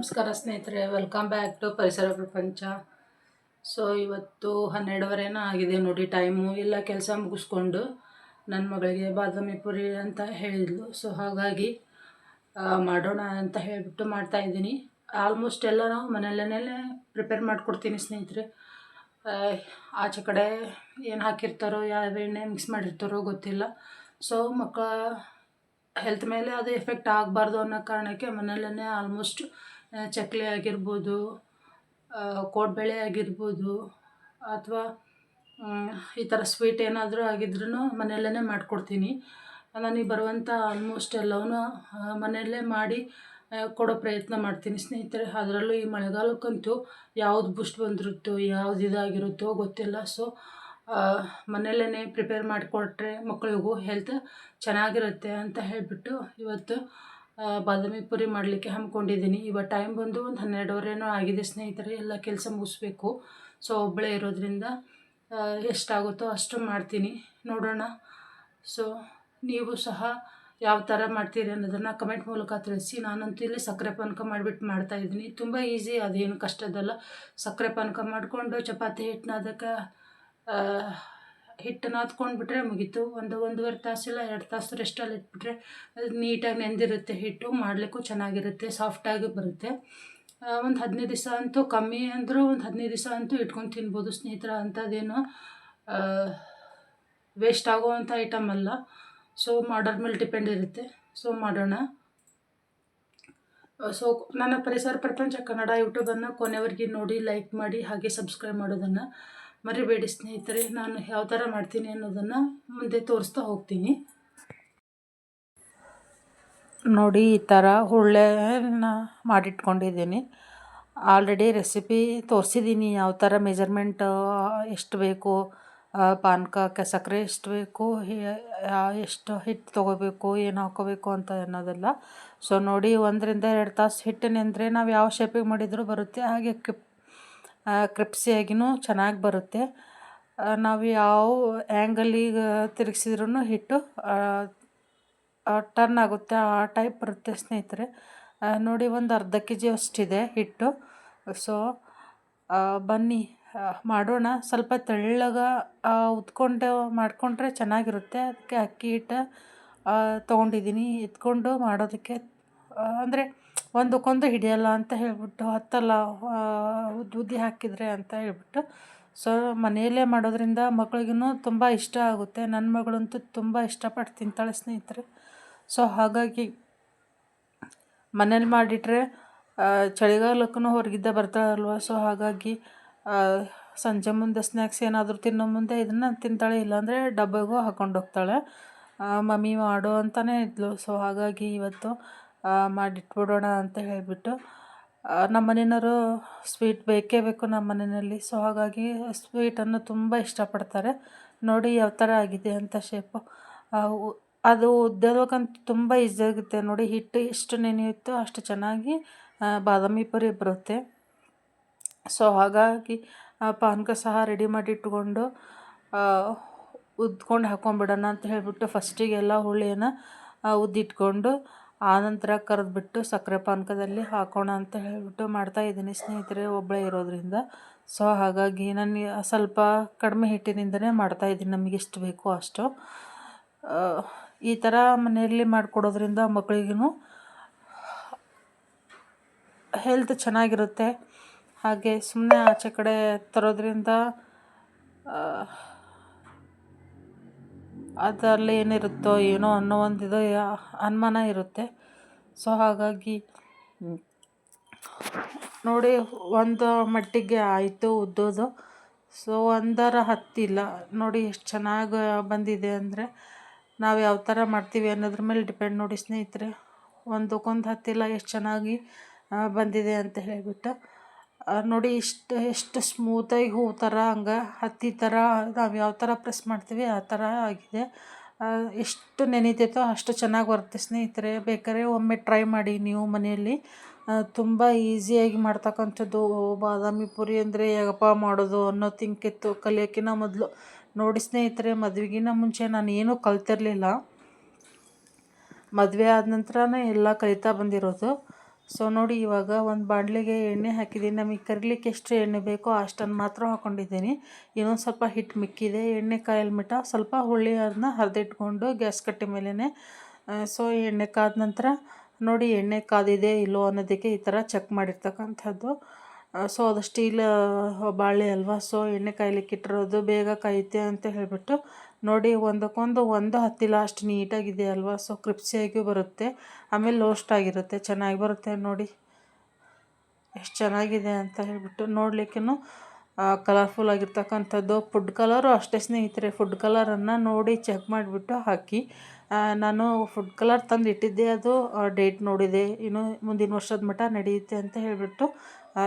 ನಮಸ್ಕಾರ ಸ್ನೇಹಿತರೆ, welcome back to ಪರಿಸರ ಪ್ರಪಂಚ. ಸೊ ಇವತ್ತು 12:30 ಆಗಿದೆ ನೋಡಿ ಟೈಮು. ಎಲ್ಲ ಕೆಲಸ ಮುಗಿಸ್ಕೊಂಡು ನನ್ನ ಮಗಳಿಗೆ ಬಾದಾಮಿ ಪುರಿ ಅಂತ ಹೇಳಿದ್ಲು. ಸೊ ಹಾಗಾಗಿ ಮಾಡೋಣ ಅಂತ ಹೇಳಿಬಿಟ್ಟು ಮಾಡ್ತಾಯಿದ್ದೀನಿ. ಆಲ್ಮೋಸ್ಟ್ ಎಲ್ಲ ನಾವು ಮನೆಯಲ್ಲೇ ಪ್ರಿಪೇರ್ ಮಾಡಿಕೊಡ್ತೀನಿ ಸ್ನೇಹಿತರೆ. ಆಚೆ ಕಡೆ ಏನು ಹಾಕಿರ್ತಾರೋ, ಯಾವ ಎಣ್ಣೆ ಮಿಕ್ಸ್ ಮಾಡಿರ್ತಾರೋ ಗೊತ್ತಿಲ್ಲ. ಸೊ ಮಕ್ಕಳ ಹೆಲ್ತ್ ಮೇಲೆ ಅದು ಎಫೆಕ್ಟ್ ಆಗಬಾರ್ದು ಅನ್ನೋ ಕಾರಣಕ್ಕೆ ಮನೆಯಲ್ಲೇ ಆಲ್ಮೋಸ್ಟ್ ಚಕ್ಕಲಿ ಆಗಿರ್ಬೋದು, ಕೋಡ್ಬಳೆ ಆಗಿರ್ಬೋದು, ಅಥವಾ ಈ ಥರ ಸ್ವೀಟ್ ಏನಾದರೂ ಆಗಿದ್ರೂ ಮನೆಯಲ್ಲೇ ಮಾಡಿಕೊಡ್ತೀನಿ. ನನಗೆ ಬರುವಂಥ ಆಲ್ಮೋಸ್ಟ್ ಎಲ್ಲವೂ ಮನೆಯಲ್ಲೇ ಮಾಡಿ ಕೊಡೋ ಪ್ರಯತ್ನ ಮಾಡ್ತೀನಿ ಸ್ನೇಹಿತರೆ. ಅದರಲ್ಲೂ ಈ ಮಳೆಗಾಲಕ್ಕಂತೂ ಯಾವುದು ಬೂಸ್ಟ್ ಬಂದಿರುತ್ತೋ, ಯಾವುದು ಇದಾಗಿರುತ್ತೋ ಗೊತ್ತಿಲ್ಲ. ಸೊ ಮನೆಯಲ್ಲೇ ಪ್ರಿಪೇರ್ ಮಾಡಿಕೊಟ್ರೆ ಮಕ್ಕಳಿಗೂ ಹೆಲ್ತ್ ಚೆನ್ನಾಗಿರುತ್ತೆ ಅಂತ ಹೇಳಿಬಿಟ್ಟು ಇವತ್ತು ಬಾದಾಮಿ ಪುರಿ ಮಾಡಲಿಕ್ಕೆ ಹಮ್ಮಿಕೊಂಡಿದ್ದೀನಿ. ಇವಾಗ ಟೈಮ್ ಬಂದು ಒಂದು 12:30 ಆಗಿದೆ ಸ್ನೇಹಿತರೆ. ಎಲ್ಲ ಕೆಲಸ ಮುಗಿಸ್ಬೇಕು. ಸೊ ಒಬ್ಬಳೇ ಇರೋದ್ರಿಂದ ಎಷ್ಟಾಗುತ್ತೋ ಅಷ್ಟು ಮಾಡ್ತೀನಿ, ನೋಡೋಣ. ಸೊ ನೀವು ಸಹ ಯಾವ ಥರ ಮಾಡ್ತೀರಿ ಅನ್ನೋದನ್ನು ಕಮೆಂಟ್ ಮೂಲಕ ತಿಳಿಸಿ. ನಾನಂತೂ ಇಲ್ಲಿ ಸಕ್ಕರೆ ಪಾನಕ ಮಾಡಿಬಿಟ್ಟು ಮಾಡ್ತಾಯಿದ್ದೀನಿ. ತುಂಬ ಈಸಿ, ಅದೇನು ಕಷ್ಟದಲ್ಲ. ಸಕ್ಕರೆ ಪಾನಕ ಮಾಡಿಕೊಂಡು ಚಪಾತಿ ಹಿಟ್ಟನ್ನ ಅದಕ್ಕೆ ಹಿಟ್ಟು ನಾದ್ಕೊಂಡ್ಬಿಟ್ರೆ ಮುಗೀತು. ಒಂದೂವರೆ ತಾಸಿಲ್ಲ 2 ತಾಸು ರೆಸ್ಟಲ್ಲಿ ಇಟ್ಬಿಟ್ರೆ ಅದು ನೀಟಾಗಿ ನೆಂದಿರುತ್ತೆ. ಹಿಟ್ಟು ಮಾಡಲಿಕ್ಕೂ ಚೆನ್ನಾಗಿರುತ್ತೆ, ಸಾಫ್ಟಾಗಿ ಬರುತ್ತೆ. ಒಂದು 15 ದಿವಸ ಅಂತೂ, ಕಮ್ಮಿ ಅಂದರೂ ಒಂದು 15 ದಿವಸ ಅಂತೂ ಇಟ್ಕೊಂಡು ತಿನ್ಬೋದು ಸ್ನೇಹಿತರ. ಅಂಥದ್ದೇನು ವೇಸ್ಟ್ ಆಗೋವಂಥ ಐಟಮ್ ಅಲ್ಲ. ಸೊ ಮಾಡೋರ ಮೇಲೆ ಡಿಪೆಂಡ್ ಇರುತ್ತೆ. ಸೊ ಮಾಡೋಣ. ಸೊ ನನ್ನ ಪರಿಸರ ಪ್ರಪಂಚ ಕನ್ನಡ ಯೂಟ್ಯೂಬನ್ನು ಕೊನೆವರೆಗೆ ನೋಡಿ, ಲೈಕ್ ಮಾಡಿ, ಹಾಗೆ ಸಬ್ಸ್ಕ್ರೈಬ್ ಮಾಡೋದನ್ನು ಮರಿಬೇಡಿ ಸ್ನೇಹಿತರೆ. ನಾನು ಯಾವ ಥರ ಮಾಡ್ತೀನಿ ಅನ್ನೋದನ್ನು ಮುಂದೆ ತೋರಿಸ್ತಾ ಹೋಗ್ತೀನಿ. ನೋಡಿ, ಈ ಥರ ಹುಳ್ಳೆನ ಮಾಡಿಟ್ಕೊಂಡಿದ್ದೀನಿ. ಆಲ್ರೆಡಿ ರೆಸಿಪಿ ತೋರಿಸಿದ್ದೀನಿ, ಯಾವ ಥರ ಮೆಜರ್ಮೆಂಟ್ ಎಷ್ಟು ಬೇಕು, ಪಾನಕಕ್ಕೆ ಸಕ್ಕರೆ ಎಷ್ಟು ಬೇಕು, ಎಷ್ಟು ಹಿಟ್ಟು ತೊಗೋಬೇಕು, ಏನು ಹಾಕ್ಕೋಬೇಕು ಅಂತ ಅನ್ನೋದೆಲ್ಲ. ಸೊ ನೋಡಿ, 1 ರಿಂದ 2 ತಾಸು ಹಿಟ್ಟು ನೆಂದರೆ ನಾವು ಯಾವ ಶೇಪಿಗೆ ಮಾಡಿದರೂ ಬರುತ್ತೆ. ಹಾಗೆ ಕ್ರಿಪ್ಸಿಯಾಗಿಯೂ ಚೆನ್ನಾಗಿ ಬರುತ್ತೆ. ನಾವು ಯಾವ ಆ್ಯಂಗಲಿಗೆ ತಿರುಗಿಸಿದ್ರೂ ಹಿಟ್ಟು ಟರ್ನ್ ಆಗುತ್ತೆ, ಆ ಟೈಪ್ ಬರುತ್ತೆ ಸ್ನೇಹಿತರೆ. ನೋಡಿ, ಒಂದು ಅರ್ಧ kg ಅಷ್ಟಿದೆ ಹಿಟ್ಟು. ಸೊ ಬನ್ನಿ ಮಾಡೋಣ. ಸ್ವಲ್ಪ ತೆಳ್ಳಗೆ ಉದ್ಕೊಂಡು ಮಾಡಿಕೊಂಡ್ರೆ ಚೆನ್ನಾಗಿರುತ್ತೆ. ಅದಕ್ಕೆ ಅಕ್ಕಿ ಹಿಟ್ಟು ತೊಗೊಂಡಿದ್ದೀನಿ. ಎತ್ಕೊಂಡು ಮಾಡೋದಕ್ಕೆ ಅಂದರೆ ಒಂದಕ್ಕೊಂದು ಹಿಡಿಯಲ್ಲ ಅಂತ ಹೇಳ್ಬಿಟ್ಟು, ಹತ್ತಲ್ಲ ಉದ್ದಿ ಹಾಕಿದರೆ ಅಂತ ಹೇಳ್ಬಿಟ್ಟು. ಸೊ ಮನೆಯಲ್ಲೇ ಮಾಡೋದ್ರಿಂದ ಮಕ್ಳಿಗೂ ತುಂಬ ಇಷ್ಟ ಆಗುತ್ತೆ. ನನ್ನ ಮಗಳಂತೂ ತುಂಬ ಇಷ್ಟಪಟ್ಟು ತಿಂತಾಳೆ ಸ್ನೇಹಿತರೆ. ಸೊ ಹಾಗಾಗಿ ಮನೇಲಿ ಮಾಡಿಟ್ರೆ ಚಳಿಗಾಲಕ್ಕೂ ಹೊರಗಿದ್ದ ಬರ್ತಾಳಲ್ವ. ಸೊ ಹಾಗಾಗಿ ಸಂಜೆ ಮುಂದೆ ಸ್ನ್ಯಾಕ್ಸ್ ಏನಾದರೂ ತಿನ್ನೋ ಮುಂದೆ ಇದನ್ನು ತಿಂತಾಳೆ, ಇಲ್ಲಾಂದರೆ ಡಬ್ಬೆಗೂ ಹಾಕ್ಕೊಂಡು ಹೋಗ್ತಾಳೆ. ಮಮ್ಮಿ ಮಾಡು ಅಂತಲೇ ಇದ್ಲು. ಸೊ ಹಾಗಾಗಿ ಇವತ್ತು ಮಾಡಿಟ್ಬಿಡೋಣ ಅಂತ ಹೇಳಿಬಿಟ್ಟು, ನಮ್ಮ ಮನೆಯವರು ಸ್ವೀಟ್ ಬೇಕೇ ಬೇಕು ನಮ್ಮ ಮನೆಯಲ್ಲಿ. ಸೊ ಹಾಗಾಗಿ ಸ್ವೀಟನ್ನು ತುಂಬ ಇಷ್ಟಪಡ್ತಾರೆ. ನೋಡಿ ಯಾವ ಥರ ಆಗಿದೆ ಅಂತ ಶೇಪು. ಅದು ಉದ್ದೋಗಕ್ಕಂತೂ ತುಂಬ ಈಸಿ ಆಗುತ್ತೆ. ನೋಡಿ, ಹಿಟ್ಟು ಎಷ್ಟು ನೆನೆಯುತ್ತೋ ಅಷ್ಟು ಚೆನ್ನಾಗಿ ಬಾದಾಮಿ ಪುರಿ ಬರುತ್ತೆ. ಸೊ ಹಾಗಾಗಿ ಪಾನಕ ಸಹ ರೆಡಿ ಮಾಡಿ ಇಟ್ಕೊಂಡು ಉದ್ಕೊಂಡು ಹಾಕ್ಕೊಂಬಿಡೋಣ ಅಂತ ಹೇಳಿಬಿಟ್ಟು ಫಸ್ಟಿಗೆಲ್ಲ ಹುಳಿನ ಉದ್ದಿಟ್ಕೊಂಡು ಆನಂತರ ಕರೆದ್ಬಿಟ್ಟು ಸಕ್ಕರೆ ಪಾನಕದಲ್ಲಿ ಹಾಕೋಣ ಅಂತ ಹೇಳಿಬಿಟ್ಟು ಮಾಡ್ತಾಯಿದ್ದೀನಿ ಸ್ನೇಹಿತರೆ, ಒಬ್ಬಳೇ ಇರೋದ್ರಿಂದ. ಸೊ ಹಾಗಾಗಿ ನನಗೆ ಸ್ವಲ್ಪ ಕಡಿಮೆ ಹಿಟ್ಟಿನಿಂದನೇ ಮಾಡ್ತಾಯಿದ್ದೀನಿ, ನಮಗೆ ಎಷ್ಟು ಬೇಕೋ ಅಷ್ಟು. ಈ ಥರ ಮನೆಯಲ್ಲಿ ಮಾಡಿಕೊಡೋದ್ರಿಂದ ಮಕ್ಕಳಿಗೂ ಹೆಲ್ತ್ ಚೆನ್ನಾಗಿರುತ್ತೆ. ಹಾಗೆ ಸುಮ್ಮನೆ ಆಚೆ ಕಡೆ ತರೋದ್ರಿಂದ ಅದರಲ್ಲಿ ಏನಿರುತ್ತೋ ಏನೋ ಅನ್ನೋ ಒಂದು ಇದು ಅನುಮಾನ ಇರುತ್ತೆ. ಸೊ ಹಾಗಾಗಿ ನೋಡಿ, ಒಂದು ಮಟ್ಟಿಗೆ ಆಯಿತು ಉದ್ದೋದು. ಸೊ ಒಂದರ ಹತ್ತಿಲ್ಲ. ನೋಡಿ ಎಷ್ಟು ಚೆನ್ನಾಗಿ ಬಂದಿದೆ ಅಂದರೆ ನಾವು ಯಾವ ಥರ ಮಾಡ್ತೀವಿ ಅನ್ನೋದ್ರ ಮೇಲೆ ಡಿಪೆಂಡ್ ನೋಡಿ ಸ್ನೇಹಿತರೆ. ಒಂದಕ್ಕೊಂದು ಹತ್ತಿಲ್ಲ, ಎಷ್ಟು ಚೆನ್ನಾಗಿ ಬಂದಿದೆ ಅಂತ ಹೇಳಿಬಿಟ್ಟು. ನೋಡಿ, ಎಷ್ಟು ಸ್ಮೂತಾಗಿ ಹೂವು ಥರ ಹಂಗೆ ಹತ್ತಿ ಥರ ನಾವು ಯಾವ ಥರ ಪ್ರೆಸ್ ಮಾಡ್ತೀವಿ ಆ ಥರ ಆಗಿದೆ. ಎಷ್ಟು ನೆನೀತೈತೋ ಅಷ್ಟು ಚೆನ್ನಾಗಿ ಬರುತ್ತೆ ಸ್ನೇಹಿತರೆ. ಬೇಕಾದ್ರೆ ಒಮ್ಮೆ ಟ್ರೈ ಮಾಡಿ ನೀವು ಮನೆಯಲ್ಲಿ. ತುಂಬ ಈಸಿಯಾಗಿ ಮಾಡ್ತಕ್ಕಂಥದ್ದು ಬಾದಾಮಿ ಪುರಿ. ಅಂದರೆ ಹೇಗಪ್ಪ ಮಾಡೋದು ಅನ್ನೋದಕ್ಕಿಂತ ಕಲಿಯೋಕ್ಕಿಂತ ಮೊದಲು ನೋಡಿ ಸ್ನೇಹಿತರೆ, ಮದುವೆಗಿಂತ ಮುಂಚೆ ನಾನು ಏನೂ ಕಲ್ತಿರಲಿಲ್ಲ. ಮದುವೆ ಆದ ನಂತರನೇ ಎಲ್ಲ ಕಲಿತಾ ಬಂದಿರೋದು. ಸೊ ನೋಡಿ ಇವಾಗ ಒಂದು ಬಾಣಲೆಗೆ ಎಣ್ಣೆ ಹಾಕಿದ್ದೀನಿ. ನಮಗೆ ಕರಿಲಿಕ್ಕೆ ಎಷ್ಟು ಎಣ್ಣೆ ಬೇಕೋ ಅಷ್ಟನ್ನು ಮಾತ್ರ ಹಾಕ್ಕೊಂಡಿದ್ದೀನಿ. ಇನ್ನೊಂದು ಸ್ವಲ್ಪ ಹಿಟ್ಟು ಮಿಕ್ಕಿದೆ. ಎಣ್ಣೆ ಕಾಯಲ್ಮಿಟ ಸ್ವಲ್ಪ ಹುಳಿ ಅದನ್ನ ಹರಿದಿಟ್ಕೊಂಡು ಗ್ಯಾಸ್ ಕಟ್ಟೆ ಮೇಲೇ ಸೊ ಎಣ್ಣೆ ಕಾದ ನಂತರ ನೋಡಿ ಎಣ್ಣೆ ಕಾದಿದೆ ಇಲ್ಲೋ ಅನ್ನೋದಕ್ಕೆ ಈ ಥರ ಚೆಕ್ ಮಾಡಿರ್ತಕ್ಕಂಥದ್ದು. ಸೊ ಅದು ಸ್ಟೀಲ್ ಬಾಳೆ ಅಲ್ವಾ, ಸೊ ಎಣ್ಣೆ ಕಾಯ್ಲಿಕ್ಕೆ ಇಟ್ಟಿರೋದು ಬೇಗ ಕಾಯುತ್ತೆ ಅಂತ ಹೇಳಿಬಿಟ್ಟು ನೋಡಿ ಒಂದು ಹತ್ತಿಲ್ಲ ಅಷ್ಟು ನೀಟಾಗಿದೆ ಅಲ್ವಾ. ಸೊ ಕ್ರಿಪ್ಸಿಯಾಗಿ ಬರುತ್ತೆ, ಆಮೇಲೆ ಲೋಸ್ಟ್ ಆಗಿರುತ್ತೆ, ಚೆನ್ನಾಗಿ ಬರುತ್ತೆ. ನೋಡಿ ಎಷ್ಟು ಚೆನ್ನಾಗಿದೆ ಅಂತ ಹೇಳಿಬಿಟ್ಟು ನೋಡಲಿಕ್ಕೂ ಕಲರ್ಫುಲ್ ಆಗಿರ್ತಕ್ಕಂಥದ್ದು. ಫುಡ್ ಕಲರು ಅಷ್ಟೇ ಸ್ನೇಹಿತರೆ, ಫುಡ್ ಕಲರನ್ನು ನೋಡಿ ಚೆಕ್ ಮಾಡಿಬಿಟ್ಟು ಹಾಕಿ. ನಾನು ಫುಡ್ ಕಲರ್ ತಂದು ಇಟ್ಟಿದ್ದೆ, ಅದು ಡೇಟ್ ನೋಡಿದೆ, ಇನ್ನು ಮುಂದಿನ ವರ್ಷದ ಮಟ್ಟ ನಡೆಯುತ್ತೆ ಅಂತ ಹೇಳಿಬಿಟ್ಟು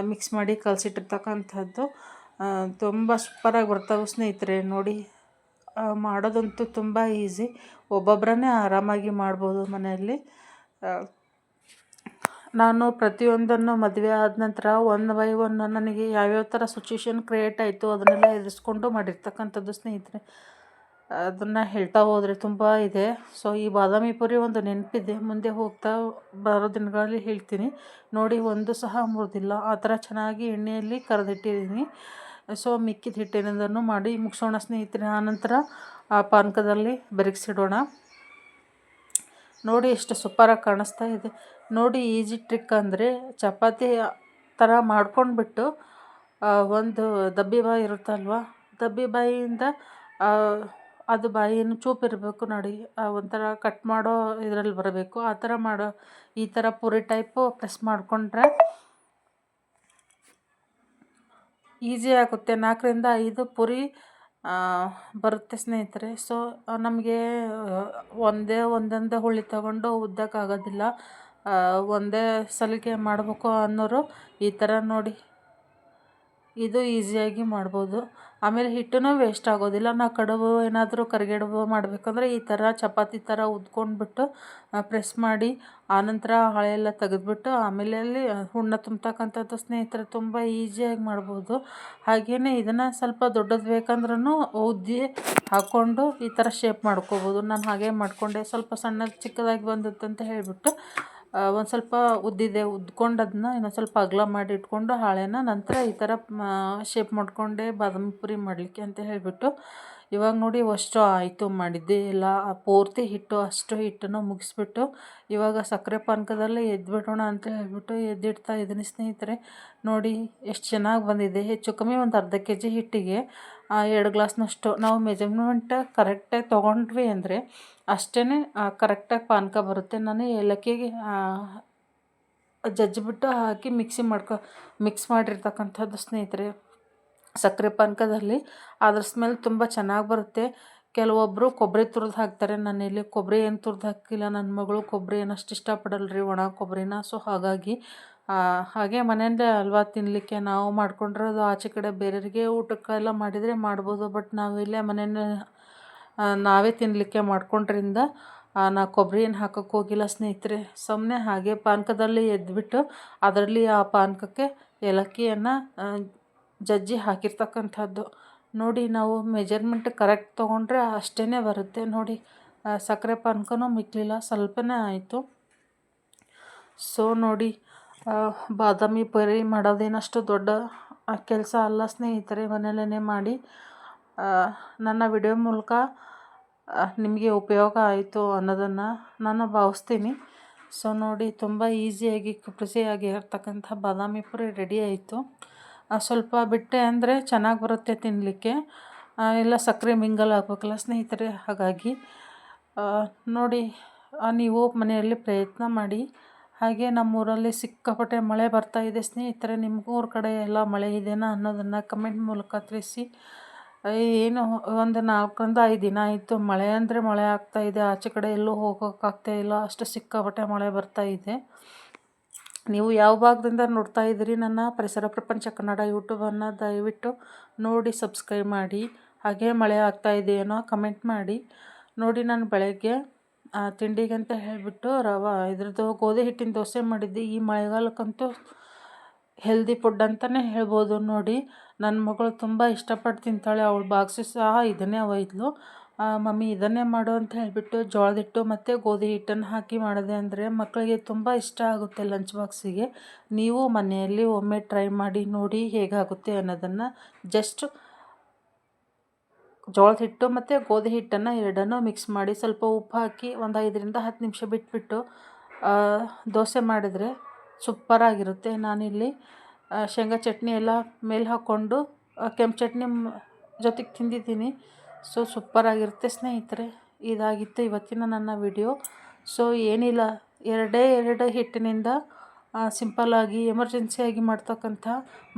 ಮಿಕ್ಸ್ ಮಾಡಿ ಕಲಸಿಟ್ಟಿರ್ತಕ್ಕಂಥದ್ದು. ತುಂಬ ಸೂಪರಾಗಿ ಬರ್ತಾವೆ ಸ್ನೇಹಿತರೆ. ನೋಡಿ ಮಾಡೋದಂತೂ ತುಂಬ ಈಸಿ, ಒಬ್ಬೊಬ್ಬರನ್ನೇ ಆರಾಮಾಗಿ ಮಾಡ್ಬೋದು ಮನೆಯಲ್ಲಿ. ನಾನು ಪ್ರತಿಯೊಂದನ್ನು ಮದುವೆ ಆದ ನಂತರ ಒನ್ ಬೈ ಒನ್ ನನಗೆ ಯಾವ್ಯಾವ ಥರ ಸಿಚುವೇಶನ್ ಕ್ರಿಯೇಟ್ ಆಯಿತು ಅದನ್ನೆಲ್ಲ ಎದುರಿಸ್ಕೊಂಡು ಮಾಡಿರ್ತಕ್ಕಂಥದ್ದು ಸ್ನೇಹಿತರೆ. ಅದನ್ನು ಹೇಳ್ತಾ ಹೋದರೆ ತುಂಬ ಇದೆ. ಸೊ ಈ ಬಾದಾಮಿ ಪುರಿ ಒಂದು ನೆನಪಿದೆ, ಮುಂದೆ ಹೋಗ್ತಾ ಬರೋ ದಿನಗಳಲ್ಲಿ ಹೇಳ್ತೀನಿ. ನೋಡಿ ಒಂದು ಸಹ ಮುರಿದಿಲ್ಲ, ಆ ಥರ ಚೆನ್ನಾಗಿ ಎಣ್ಣೆಯಲ್ಲಿ ಕರೆದಿಟ್ಟಿದ್ದೀನಿ. ಸೊ ಮಿಕ್ಕಿದ ಹಿಟ್ಟಿನಿಂದನೂ ಮಾಡಿ ಮುಗಿಸೋಣ ಸ್ನೇಹಿತರೆ. ಆನಂತರ ಆ ಪಾನಕದಲ್ಲಿ ಬೆರಗಿಸಿಡೋಣ. ನೋಡಿ ಎಷ್ಟು ಸೂಪರಾಗಿ ಕಾಣಿಸ್ತಾ ಇದೆ. ನೋಡಿ ಈಜಿ ಟ್ರಿಕ್ ಅಂದರೆ ಚಪಾತಿ ಥರ ಮಾಡ್ಕೊಂಡ್ಬಿಟ್ಟು ಒಂದು ದಬ್ಬಿ ಬಾಯಿ ಇರುತ್ತಲ್ವ, ದಬ್ಬಿ ಬಾಯಿಯಿಂದ ಅದು ಬಾಯಿಯನ್ನು ಚೂಪಿರಬೇಕು ನೋಡಿ, ಒಂಥರ ಕಟ್ ಮಾಡೋ ಇದರಲ್ಲಿ ಬರಬೇಕು. ಆ ಥರ ಈ ಥರ ಪುರಿ ಟೈಪು ಪ್ರೆಸ್ ಮಾಡಿಕೊಂಡ್ರೆ ಈಸಿ ಆಗುತ್ತೆ. 4ರಿಂದ 5 ಪುರಿ ಬರುತ್ತೆ ಸ್ನೇಹಿತರೆ. ಸೊ ನಮಗೆ ಒಂದೊಂದೇ ಹುಳಿ ತಗೊಂಡು ಉದ್ದಕ್ಕಾಗೋದಿಲ್ಲ, ಒಂದೇ ಸಲಿಗೆ ಮಾಡಬೇಕು ಅನ್ನೋರು ಈ ಥರ ನೋಡಿ, ಇದು ಈಸಿಯಾಗಿ ಮಾಡ್ಬೋದು. ಆಮೇಲೆ ಹಿಟ್ಟೂ ವೇಸ್ಟ್ ಆಗೋದಿಲ್ಲ. ನಾವು ಕಡುಬು ಏನಾದರೂ ಕರಿಗಡುಬು ಮಾಡಬೇಕಂದ್ರೆ ಈ ಥರ ಚಪಾತಿ ಥರ ಉದ್ಕೊಂಡ್ಬಿಟ್ಟು ಪ್ರೆಸ್ ಮಾಡಿ ಆನಂತರ ಹಳೆ ಎಲ್ಲ ತೆಗೆದ್ಬಿಟ್ಟು ಆಮೇಲೆ ಅಲ್ಲಿ ಹೂರಣ ತುಂಬತಕ್ಕಂಥದ್ದು ಸ್ನೇಹಿತರೆ. ತುಂಬ ಈಸಿಯಾಗಿ ಮಾಡ್ಬೋದು. ಹಾಗೆಯೇ ಇದನ್ನು ಸ್ವಲ್ಪ ದೊಡ್ಡದು ಬೇಕಂದ್ರೂ ಉದ್ದಿ ಹಾಕ್ಕೊಂಡು ಈ ಥರ ಶೇಪ್ ಮಾಡ್ಕೋಬೋದು. ನಾನು ಹಾಗೆ ಮಾಡಿಕೊಂಡೆ, ಸ್ವಲ್ಪ ಸಣ್ಣದು ಚಿಕ್ಕದಾಗಿ ಬಂದಿತ್ತು ಅಂತ ಹೇಳಿಬಿಟ್ಟು ಒಂದು ಸ್ವಲ್ಪ ಉದ್ಕೊಂಡು ಅದನ್ನ ಇನ್ನೊಂದು ಸ್ವಲ್ಪ ಅಗಲ ಮಾಡಿ ಇಟ್ಕೊಂಡು ಹಾಳೆನ ನಂತರ ಈ ಥರ ಶೇಪ್ ಮಾಡಿಕೊಂಡೆ ಬಾದಾಮಿ ಪುರಿ ಮಾಡಲಿಕ್ಕೆ ಅಂತ ಹೇಳಿಬಿಟ್ಟು. ಇವಾಗ ನೋಡಿ ಅಷ್ಟು ಆಯಿತು ಮಾಡಿದ್ದೆ ಎಲ್ಲ, ಪೂರ್ತಿ ಅಷ್ಟು ಹಿಟ್ಟನ್ನು ಮುಗಿಸ್ಬಿಟ್ಟು ಇವಾಗ ಸಕ್ಕರೆ ಪಾನಕದಲ್ಲೇ ಎದ್ಬಿಡೋಣ ಅಂತ ಹೇಳಿಬಿಟ್ಟು ಎದ್ದಿಡ್ತಾ ಇದ್ದೀನಿ ಸ್ನೇಹಿತರೆ. ನೋಡಿ ಎಷ್ಟು ಚೆನ್ನಾಗಿ ಬಂದಿದೆ. ಹೆಚ್ಚು ಕಮ್ಮಿ ಒಂದು ಅರ್ಧ kg ಹಿಟ್ಟಿಗೆ 2 ಗ್ಲಾಸ್ನಷ್ಟು ನಾವು ಮೆಜರ್ಮೆಂಟ್ ಕರೆಕ್ಟಾಗಿ ತೊಗೊಂಡ್ವಿ ಅಂದರೆ ಅಷ್ಟೇ ಕರೆಕ್ಟಾಗಿ ಪಾನಕ ಬರುತ್ತೆ. ನಾನು ಏಲಕ್ಕಿಗೆ ಜಜ್ಜಿಬಿಟ್ಟು ಹಾಕಿ ಮಿಕ್ಸ್ ಮಾಡಿರ್ತಕ್ಕಂಥದ್ದು ಸ್ನೇಹಿತರೆ ಸಕ್ಕರೆ ಪಾನಕದಲ್ಲಿ. ಅದ್ರ ಸ್ಮೆಲ್ ತುಂಬ ಚೆನ್ನಾಗಿ ಬರುತ್ತೆ. ಕೆಲವೊಬ್ಬರು ಕೊಬ್ಬರಿ ತುರಿದು ಹಾಕ್ತಾರೆ, ನಾನಿಲ್ಲಿ ಕೊಬ್ಬರಿ ಏನು ತುರಿದು ಹಾಕಿಲ್ಲ. ನನ್ನ ಮಗಳು ಕೊಬ್ಬರಿ ಏನು ಅಷ್ಟು ಇಷ್ಟಪಡಲ್ರಿ, ಒಣ ಕೊಬ್ಬರಿನ. ಸೊ ಹಾಗಾಗಿ ಹಾಗೆ ಮನೆಯಲ್ಲೇ ಅಲ್ವಾ ತಿನ್ನಲಿಕ್ಕೆ ನಾವು ಮಾಡ್ಕೊಂಡಿರೋದು. ಆಚೆ ಕಡೆ ಬೇರೆಯವರಿಗೆ ಊಟಕ್ಕೆಲ್ಲ ಮಾಡಿದರೆ ಮಾಡ್ಬೋದು, ಬಟ್ ನಾವು ಇಲ್ಲೇ ಮನೆಯಲ್ಲೇ ನಾವೇ ತಿನ್ನಲಿಕ್ಕೆ ಮಾಡ್ಕೊಂಡ್ರಿಂದ ನಾ ಕೊಬ್ಬರಿ ಏನು ಹಾಕೋಕ್ಕೆ ಹೋಗಿಲ್ಲ ಸ್ನೇಹಿತರೆ. ಸುಮ್ಮನೆ ಹಾಗೆ ಪಾನಕದಲ್ಲಿ ಎದ್ಬಿಟ್ಟು ಅದರಲ್ಲಿ ಆ ಪಾನಕಕ್ಕೆ ಏಲಕ್ಕಿಯನ್ನು ಜಜ್ಜಿ ಹಾಕಿರ್ತಕ್ಕಂಥದ್ದು. ನೋಡಿ ನಾವು ಮೆಜರ್ಮೆಂಟ್ ಕರೆಕ್ಟ್ ತೊಗೊಂಡ್ರೆ ಅಷ್ಟೇ ಬರುತ್ತೆ. ನೋಡಿ ಸಕ್ಕರೆ ಪಾನಕನೂ ಮಿಕ್ಕಲಿಲ್ಲ, ಸ್ವಲ್ಪನೇ ಆಯಿತು. ಸೊ ನೋಡಿ ಬಾದಾಮಿ ಪುರಿ ಮಾಡೋದೇನಷ್ಟು ದೊಡ್ಡ ಕೆಲಸ ಅಲ್ಲ ಸ್ನೇಹಿತರೆ, ಮನೆಯಲ್ಲೇ ಮಾಡಿ ನನ್ನ ವಿಡಿಯೋ ಮೂಲಕ ನಿಮಗೆ ಉಪಯೋಗ ಆಯಿತು ಅನ್ನೋದನ್ನು ನಾನು ಭಾವಿಸ್ತೀನಿ. ಸೊ ನೋಡಿ ತುಂಬ ಈಸಿಯಾಗಿ ರುಚಿಯಾಗಿ ಇರ್ತಕ್ಕಂಥ ಬಾದಾಮಿ ಪುರಿ ರೆಡಿ ಆಯಿತು. ಸ್ವಲ್ಪ ಬಿಟ್ಟೆ ಅಂದರೆ ಚೆನ್ನಾಗಿ ಬರುತ್ತೆ ತಿನ್ನಲಿಕ್ಕೆ, ಎಲ್ಲ ಸಕ್ಕರೆ ಮಿಂಗಲ್ ಆಗಬೇಕಲ್ಲ ಸ್ನೇಹಿತರೆ. ಹಾಗಾಗಿ ನೋಡಿ ನೀವು ಮನೆಯಲ್ಲಿ ಪ್ರಯತ್ನ ಮಾಡಿ. ಹಾಗೆ ನಮ್ಮೂರಲ್ಲಿ ಸಿಕ್ಕಾಪಟ್ಟೆ ಮಳೆ ಬರ್ತಾಯಿದೆ ಸ್ನೇಹಿತರೆ. ನಿಮ್ಮೂರ ಕಡೆ ಎಲ್ಲ ಮಳೆ ಇದೆಯಾ ಅನ್ನೋದನ್ನು ಕಮೆಂಟ್ ಮೂಲಕ ತಿಳಿಸಿ. ಏನು ಒಂದು 4ರಿಂದ 5 ದಿನ ಆಯಿತು ಮಳೆ ಅಂದರೆ ಮಳೆ ಆಗ್ತಾಯಿದೆ, ಆಚೆ ಕಡೆ ಎಲ್ಲೂ ಹೋಗೋಕ್ಕಾಗ್ತಾಯಿಲ್ಲ, ಅಷ್ಟು ಸಿಕ್ಕಾಪಟ್ಟೆ ಮಳೆ ಬರ್ತಾಯಿದೆ. ನೀವು ಯಾವ ಭಾಗದಿಂದ ನೋಡ್ತಾ ಇದ್ದೀರಿ ನನ್ನ ಪರಿಸರ ಪ್ರಪಂಚ ಕನ್ನಡ ಯೂಟ್ಯೂಬನ್ನು ದಯವಿಟ್ಟು ನೋಡಿ ಸಬ್ಸ್ಕ್ರೈಬ್ ಮಾಡಿ. ಹಾಗೆ ಮಳೆ ಆಗ್ತಾಯಿದೆಯೇನೋ ಕಮೆಂಟ್ ಮಾಡಿ. ನೋಡಿ ನಾನು ಬೆಳಗ್ಗೆ ತಿಂಡಿಗೆ ಅಂತ ಹೇಳಿಬಿಟ್ಟು ಇದ್ರದ್ದು ಗೋಧಿ ಹಿಟ್ಟಿನ ದೋಸೆ ಮಾಡಿದ್ದೆ. ಈ ಮಳೆಗಾಲಕ್ಕಂತೂ ಹೆಲ್ದಿ ಫುಡ್ ಅಂತಲೇ ಹೇಳ್ಬೋದು. ನೋಡಿ ನನ್ನ ಮಗಳು ತುಂಬ ಇಷ್ಟಪಟ್ಟು ತಿಂತಾಳೆ, ಅವಳು ಬಾಕ್ಸಿಗೆ ಸಹ ಇದನ್ನೇ ಒಯ್ದಳು. ಮಮ್ಮಿ ಇದನ್ನೇ ಮಾಡು ಅಂತ ಹೇಳಿಬಿಟ್ಟು ಜೋಳದ ಹಿಟ್ಟು ಮತ್ತು ಗೋಧಿ ಹಿಟ್ಟನ್ನು ಹಾಕಿ ಮಾಡಿದೆ ಅಂದರೆ ಮಕ್ಕಳಿಗೆ ತುಂಬ ಇಷ್ಟ ಆಗುತ್ತೆ ಲಂಚ್ ಬಾಕ್ಸಿಗೆ. ನೀವು ಮನೆಯಲ್ಲಿ ಒಮ್ಮೆ ಟ್ರೈ ಮಾಡಿ ನೋಡಿ ಹೇಗಾಗುತ್ತೆ ಅನ್ನೋದನ್ನು. ಜಸ್ಟ್ ಜೋಳದ ಹಿಟ್ಟು ಮತ್ತು ಗೋಧಿ ಹಿಟ್ಟನ್ನು ಎರಡನ್ನೂ ಮಿಕ್ಸ್ ಮಾಡಿ ಸ್ವಲ್ಪ ಉಪ್ಪು ಹಾಕಿ ಒಂದು 5ರಿಂದ 10 ನಿಮಿಷ ಬಿಟ್ಬಿಟ್ಟು ದೋಸೆ ಮಾಡಿದರೆ ಸೂಪರಾಗಿರುತ್ತೆ. ನಾನಿಲ್ಲಿ ಶೇಂಗಾ ಚಟ್ನಿ ಎಲ್ಲ ಮೇಲೆ ಹಾಕ್ಕೊಂಡು ಕೆಂಪು ಚಟ್ನಿ ಜೊತೆಗೆ ತಿಂದಿದ್ದೀನಿ. ಸೊ ಸೂಪರಾಗಿರುತ್ತೆ ಸ್ನೇಹಿತರೆ. ಇದಾಗಿತ್ತು ಇವತ್ತಿನ ನನ್ನ ವಿಡಿಯೋ. ಸೊ ಏನಿಲ್ಲ, 2 ಹಿಟ್ಟಿನಿಂದ ಸಿಂಪಲ್ಲಾಗಿ ಎಮರ್ಜೆನ್ಸಿಯಾಗಿ ಮಾಡ್ತಕ್ಕಂಥ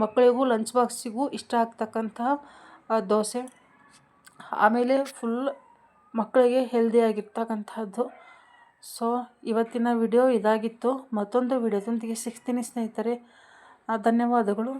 ಮಕ್ಕಳಿಗೂ ಲಂಚ್ ಬಾಕ್ಸಿಗೂ ಇಷ್ಟ ಆಗ್ತಕ್ಕಂಥ ದೋಸೆ. ಆಮೇಲೆ ಫುಲ್ ಮಕ್ಕಳಿಗೆ ಹೆಲ್ದಿಯಾಗಿರ್ತಕ್ಕಂಥದ್ದು. ಸೊ ಇವತ್ತಿನ ವಿಡಿಯೋ ಇದಾಗಿತ್ತು. ಮತ್ತೊಂದು ವಿಡಿಯೋದೊಂದಿಗೆ ಸಿಗ್ತೀನಿ ಸ್ನೇಹಿತರೆ. ಧನ್ಯವಾದಗಳು.